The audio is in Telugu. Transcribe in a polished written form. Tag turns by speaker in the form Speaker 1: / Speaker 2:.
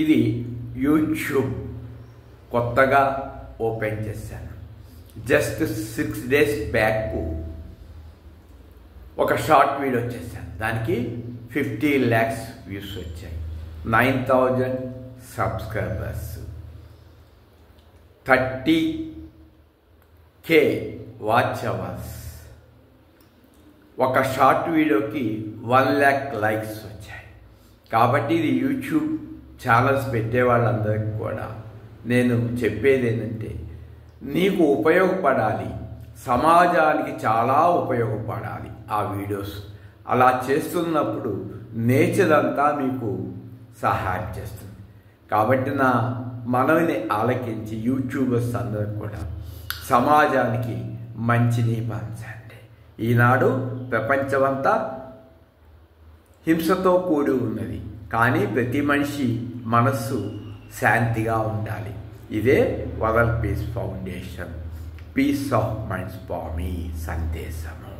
Speaker 1: ఇది యూట్యూబ్ కొత్తగా ఓపెన్ చేశాను. జస్ట్ 6 days బ్యాక్ ఒక షార్ట్ వీడియో చేశాను. దానికి 50 lakhs వ్యూస్ వచ్చాయి. 9,000 సబ్స్క్రైబర్స్, 30K వాచ్ అవర్స్. ఒక షార్ట్ వీడియోకి 1 lakh లైక్స్ వచ్చాయి. కాబట్టి ఇది యూట్యూబ్ ఛానల్స్ పెట్టే వాళ్ళందరికీ కూడా నేను చెప్పేది ఏంటంటే, నీకు ఉపయోగపడాలి, సమాజానికి చాలా ఉపయోగపడాలి ఆ వీడియోస్. అలా చేస్తున్నప్పుడు నేచర్ అంతా మీకు సహాయం చేస్తుంది. కాబట్టి నా మనవిని ఆలకించి యూట్యూబర్స్ అందరూ కూడా సమాజానికి మంచిని పంచండి. ఈనాడు ప్రపంచమంతా హింసతో కూడి ఉన్నది, కానీ ప్రతి మనిషి మనస్సు శాంతిగా ఉండాలి. ఇదే World Peace Foundation peace of minds for మీ సందేశము.